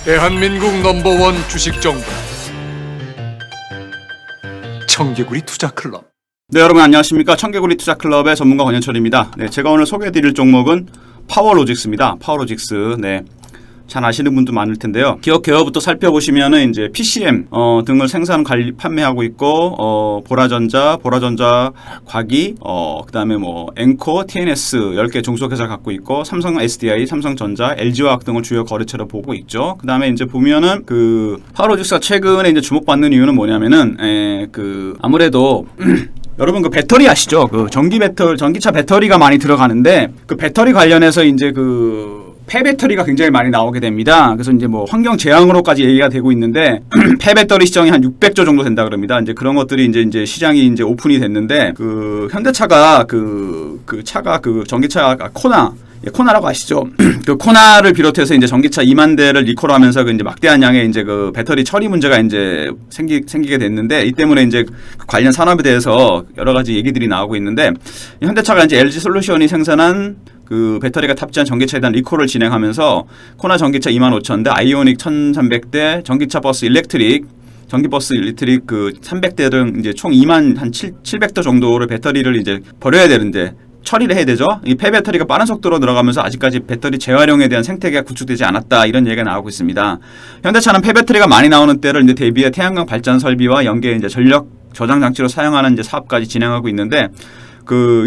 대한민국 넘버원 주식정보 청개구리 투자클럽. 네, 여러분 안녕하십니까. 청개구리 투자클럽의 전문가 권현철입니다. 네, 제가 오늘 소개해드릴 종목은 파워로직스입니다. 파워로직스. 네. 잘 아시는 분도 많을 텐데요. 기업 개요부터 살펴보시면은 이제 PCM 등을 생산, 관리, 판매하고 있고 보라전자 과기 그다음에 뭐 엔코, TNS 10개 종속회사를 갖고 있고 삼성 SDI, 삼성전자, LG화학 등을 주요 거래처로 보고 있죠. 그다음에 이제 보면은 그 파워로직스가 최근에 이제 주목받는 이유는 뭐냐면은 아무래도 여러분 그 배터리 아시죠? 그 전기차 배터리가 많이 들어가는데 그 배터리 관련해서 이제 그 폐배터리가 굉장히 많이 나오게 됩니다. 그래서 이제 뭐 환경 재앙으로까지 얘기가 되고 있는데 폐배터리 시장이 한 600조 정도 된다 그럽니다. 이제 그런 것들이 이제 시장이 이제 오픈이 됐는데 그 현대차가 그 전기차 코나라고 아시죠? 그 코나를 비롯해서 이제 전기차 2만 대를 리콜하면서 그 이제 막대한 양의 이제 그 배터리 처리 문제가 이제 생기게 됐는데 이 때문에 이제 그 관련 산업에 대해서 여러 가지 얘기들이 나오고 있는데 현대차가 이제 LG 솔루션이 생산한 그 배터리가 탑재한 전기차에 대한 리콜을 진행하면서 코나 전기차 25,000대, 아이오닉 1,300대, 전기버스 일렉트릭 그 300대 등 이제 총 2만 한 700대 정도를 배터리를 이제 버려야 되는데 처리를 해야 되죠. 이 폐배터리가 빠른 속도로 늘어가면서 아직까지 배터리 재활용에 대한 생태계가 구축되지 않았다 이런 얘기가 나오고 있습니다. 현대차는 폐배터리가 많많이 나오는 때를 이제 대비해 태양광 발전 설비와 연계 이제 전력 저장 장치로 사용하는 이제 사업까지 진행하고 있는데 그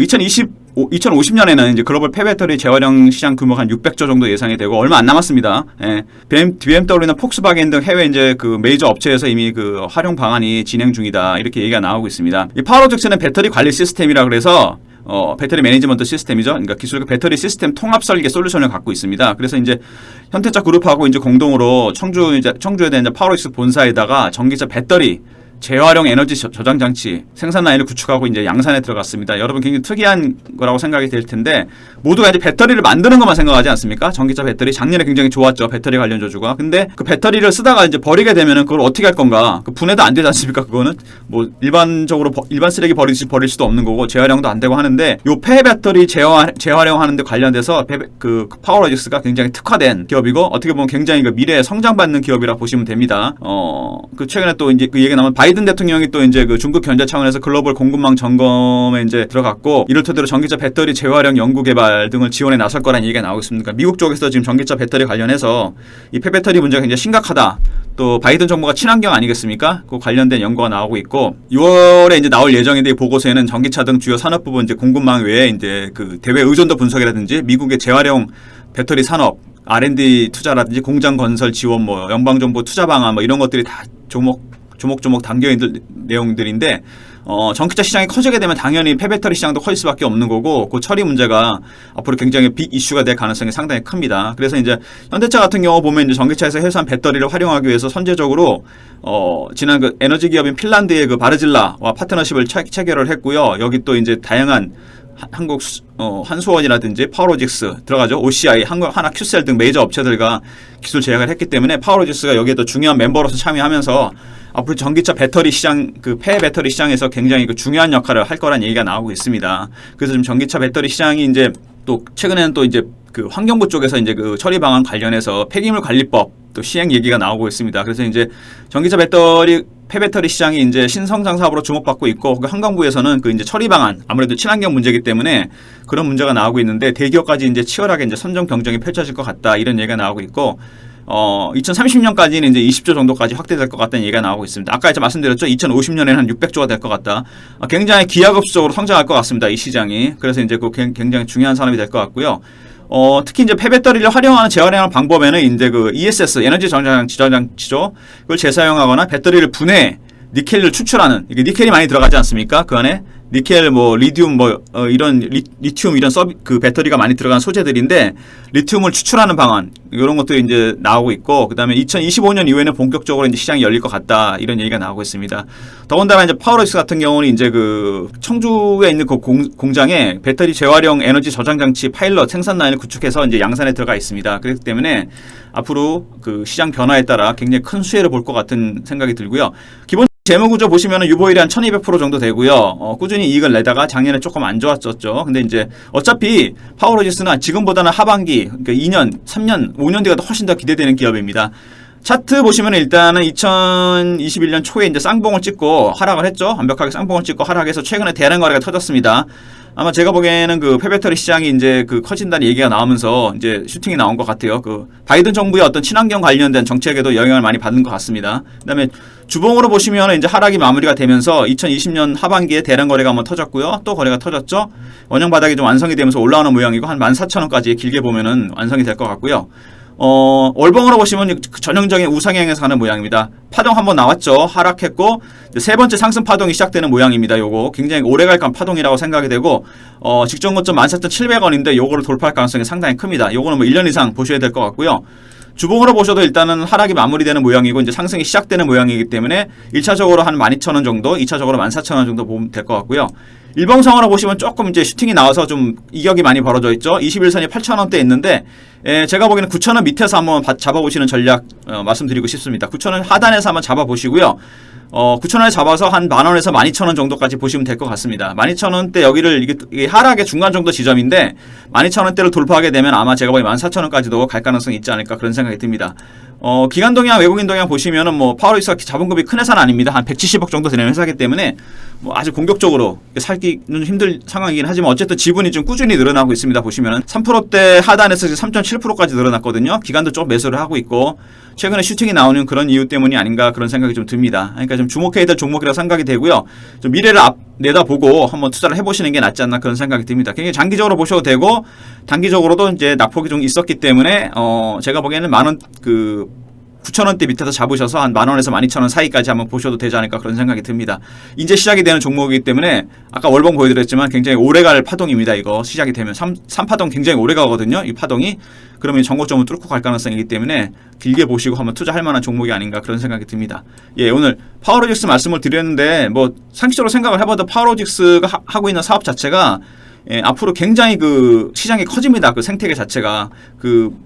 2050년에는 이제 글로벌 폐배터리 재활용 시장 규모가 한 600조 정도 예상이 되고 얼마 안 남았습니다. 예. BMW나 폭스바겐 등 해외 이제 그 메이저 업체에서 이미 그 활용 방안이 진행 중이다 이렇게 얘기가 나오고 있습니다. 이 파워로직스는 배터리 관리 시스템이라 그래서 배터리 매니지먼트 시스템이죠. 그러니까 기술과 배터리 시스템 통합 설계 솔루션을 갖고 있습니다. 그래서 이제 현대차 그룹하고 이제 공동으로 청주에 대한 이제 파워로직스 본사에다가 전기차 배터리 재활용 에너지 저장 장치 생산 라인을 구축하고 이제 양산에 들어갔습니다. 여러분 굉장히 특이한 거라고 생각이 될 텐데 모두가 이제 배터리를 만드는 것만 생각하지 않습니까? 전기차 배터리 작년에 굉장히 좋았죠. 배터리 관련 저주가. 근데 그 배터리를 쓰다가 이제 버리게 되면은 그걸 어떻게 할 건가? 그 분해도 안 되지 않습니까? 그거는 뭐 일반 쓰레기 버릴 수도 없는 거고 재활용도 안 되고 하는데 요 폐배터리 재활용하는 데 관련돼서 그 파워로직스가 굉장히 특화된 기업이고 어떻게 보면 굉장히 그 미래에 성장받는 기업이라 보시면 됩니다. 그 최근에 또 이제 그 얘기 나오면 바이든 대통령이 또 이제 그 중국 견제 차원에서 글로벌 공급망 점검에 이제 들어갔고 이를 토대로 전기차 배터리 재활용 연구 개발 등을 지원에 나설 거라는 얘기가 나오고 있습니다. 미국 쪽에서 지금 전기차 배터리 관련해서 이 폐배터리 문제가 굉장히 심각하다. 또 바이든 정부가 친환경 아니겠습니까? 그 관련된 연구가 나오고 있고 6월에 이제 나올 예정인데 이 보고서에는 전기차 등 주요 산업 부분 이제 공급망 외에 이제 그 대외 의존도 분석이라든지 미국의 재활용 배터리 산업 R&D 투자라든지 공장 건설 지원 뭐 연방정부 투자 방안 뭐 이런 것들이 다 조목조목 담겨있는 내용들인데 전기차 시장이 커지게 되면 당연히 폐배터리 시장도 커질 수밖에 없는 거고 그 처리 문제가 앞으로 굉장히 빅 이슈가 될 가능성이 상당히 큽니다. 그래서 이제 현대차 같은 경우 보면 이제 전기차에서 회수한 배터리를 활용하기 위해서 선제적으로 지난 그 에너지 기업인 핀란드의 그 바르질라와 파트너십을 체결을 했고요. 여기 또 이제 다양한 한국 한수원이라든지 파워로직스 들어가죠. OCI, 하나 큐셀 등 메이저 업체들과 기술 제약을 했기 때문에 파워로직스가 여기에 또 중요한 멤버로서 참여하면서 앞으로 전기차 배터리 시장, 그 폐배터리 시장에서 굉장히 그 중요한 역할을 할 거란 얘기가 나오고 있습니다. 그래서 지금 전기차 배터리 시장이 이제 또 최근에는 또 이제 그 환경부 쪽에서 이제 그 처리 방안 관련해서 폐기물 관리법 또 시행 얘기가 나오고 있습니다. 그래서 이제 전기차 폐배터리 시장이 이제 신성장 사업으로 주목받고 있고 그 환경부에서는 그 이제 처리 방안 아무래도 친환경 문제이기 때문에 그런 문제가 나오고 있는데 대기업까지 이제 치열하게 이제 선정 경쟁이 펼쳐질 것 같다 이런 얘기가 나오고 있고 2030년까지는 이제 20조 정도까지 확대될 것 같다는 얘기가 나오고 있습니다. 아까 이제 말씀드렸죠. 2050년에는 한 600조가 될 것 같다. 굉장히 기하급수적으로 성장할 것 같습니다. 이 시장이. 그래서 이제 그 굉장히 중요한 산업이 될 것 같고요. 특히 이제 폐배터리를 활용하는 재활용하는 방법에는 이제 그 ESS 에너지 저장장치죠. 그걸 재사용하거나 배터리를 분해 니켈을 추출하는 이게 니켈이 많이 들어가지 않습니까? 그 안에 니켈 뭐 리튬 이런 리튬 이런 그 배터리가 많이 들어간 소재들인데 리튬을 추출하는 방안 이런 것들이 이제 나오고 있고 그다음에 2025년 이후에는 본격적으로 이제 시장이 열릴 것 같다 이런 얘기가 나오고 있습니다. 더군다나 이제 파워로직스 같은 경우는 이제 그 청주에 있는 그 공장에 배터리 재활용 에너지 저장 장치 파일럿 생산 라인을 구축해서 이제 양산에 들어가 있습니다. 그렇기 때문에 앞으로 그 시장 변화에 따라 굉장히 큰 수혜를 볼 것 같은 생각이 들고요. 기본 재무구조 보시면은 유보율이 한 1200% 정도 되고요. 꾸준히 이익을 내다가 작년에 조금 안 좋았었죠. 근데 이제 어차피 파워로직스는 지금보다는 하반기, 그러니까 2년, 3년, 5년 뒤가 훨씬 더 기대되는 기업입니다. 차트 보시면 일단은 2021년 초에 이제 쌍봉을 찍고 하락을 했죠. 완벽하게 쌍봉을 찍고 하락해서 최근에 대량 거래가 터졌습니다. 아마 제가 보기에는 그 폐배터리 시장이 이제 그 커진다는 얘기가 나오면서 이제 슈팅이 나온 것 같아요. 그 바이든 정부의 어떤 친환경 관련된 정책에도 영향을 많이 받는 것 같습니다. 그다음에 주봉으로 보시면 이제 하락이 마무리가 되면서 2020년 하반기에 대량 거래가 한번 터졌고요. 또 거래가 터졌죠. 원형 바닥이 좀 완성이 되면서 올라오는 모양이고 한 14,000원까지 길게 보면은 완성이 될 것 같고요. 월봉으로 보시면 전형적인 우상향에서 가는 모양입니다. 파동 한번 나왔죠. 하락했고 세 번째 상승 파동이 시작되는 모양입니다. 요거 굉장히 오래갈 파동이라고 생각이 되고 직전 고점 14,700원인데 요거를 돌파할 가능성이 상당히 큽니다. 요거는 뭐 1년 이상 보셔야 될 것 같고요. 주봉으로 보셔도 일단은 하락이 마무리되는 모양이고 이제 상승이 시작되는 모양이기 때문에 1차적으로 한 12,000원 정도, 2차적으로 14,000원 정도 보면 될 것 같고요. 일봉상으로 보시면 조금 이제 슈팅이 나와서 좀 이격이 많이 벌어져 있죠. 21선이 8,000원대 있는데 제가 보기에는 9,000원 밑에서 한번 잡아보시는 전략 말씀드리고 싶습니다. 9,000원 하단에서 한번 잡아보시고요. 9,000원에 잡아서 한 만원에서 12,000원 정도까지 보시면 될 것 같습니다. 12,000원대 여기를 이게 하락의 중간 정도 지점인데 12,000원대를 돌파하게 되면 아마 제가 보기엔 14,000원까지도 갈 가능성이 있지 않을까 그런 생각이 듭니다. 기관 동향, 외국인 동향 보시면은 뭐 파워릭스가 자본금이 큰 회사는 아닙니다. 한 170억 정도 되는 회사이기 때문에 뭐 아주 공격적으로 살기는 힘들 상황이긴 하지만 어쨌든 지분이 좀 꾸준히 늘어나고 있습니다. 보시면은 3%대 하단에서 3.7%까지 늘어났거든요. 기관도 좀 매수를 하고 있고 최근에 슈팅이 나오는 그런 이유 때문이 아닌가 그런 생각이 좀 듭니다. 그러니까 좀 주목해야 될 종목이라고 생각이 되고요. 좀 미래를 내다보고 한번 투자를 해보시는 게 낫지 않나 그런 생각이 듭니다. 굉장히 장기적으로 보셔도 되고 단기적으로도 이제 낙폭이 좀 있었기 때문에 제가 보기에는 9,000원대 밑에서 잡으셔서 한 만원에서 12,000원 사이까지 한번 보셔도 되지 않을까 그런 생각이 듭니다. 이제 시작이 되는 종목이기 때문에 아까 월봉 보여드렸지만 굉장히 오래갈 파동입니다. 이거 시작이 되면 3파동 굉장히 오래 가거든요. 이 파동이 그러면 정고점을 뚫고 갈 가능성이기 때문에 길게 보시고 한번 투자할 만한 종목이 아닌가 그런 생각이 듭니다. 예, 오늘 파워로직스 말씀을 드렸는데 뭐 상식적으로 생각을 해봐도 파워로직스가 하고 있는 사업 자체가 앞으로 굉장히 그 시장이 커집니다. 그 생태계 자체가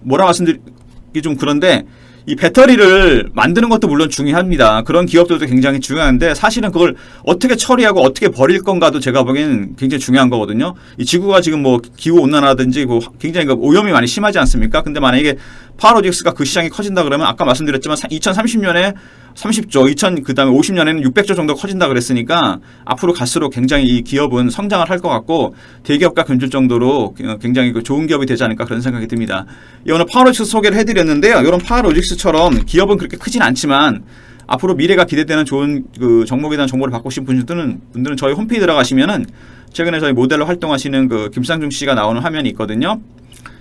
뭐라 말씀드리기 좀 그런데 이 배터리를 만드는 것도 물론 중요합니다. 그런 기업들도 굉장히 중요한데 사실은 그걸 어떻게 처리하고 어떻게 버릴 건가도 제가 보기에는 굉장히 중요한 거거든요. 이 지구가 지금 뭐 기후 온난화라든지 뭐 굉장히 오염이 많이 심하지 않습니까? 근데 만약에 파워로직스가 그 시장이 커진다 그러면 아까 말씀드렸지만 2030년에 30조, 그다음에 50년에는 600조 정도 커진다 그랬으니까 앞으로 갈수록 굉장히 이 기업은 성장을 할 것 같고 대기업과 견줄 정도로 굉장히 좋은 기업이 되지 않을까 그런 생각이 듭니다. 오늘 파워로직스 소개를 해드렸는데요. 이런 파워로직스처럼 기업은 그렇게 크진 않지만 앞으로 미래가 기대되는 좋은 그 종목에 대한 정보를 받고 싶은 분들은 저희 홈페이지 들어가시면은 최근에 저희 모델로 활동하시는 그 김상중 씨가 나오는 화면이 있거든요.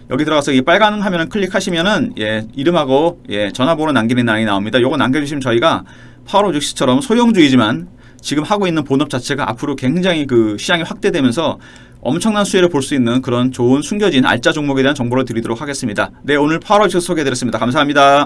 여기 들어가서 이 빨간 화면을 클릭하시면은 이름하고 전화번호 남기는 란이 나옵니다. 요거 남겨주시면 저희가 파워로직스처럼 소형주이지만 지금 하고 있는 본업 자체가 앞으로 굉장히 그 시장이 확대되면서 엄청난 수혜를 볼 수 있는 그런 좋은 숨겨진 알짜 종목에 대한 정보를 드리도록 하겠습니다. 네, 오늘 파워로직스 소개해드렸습니다. 감사합니다.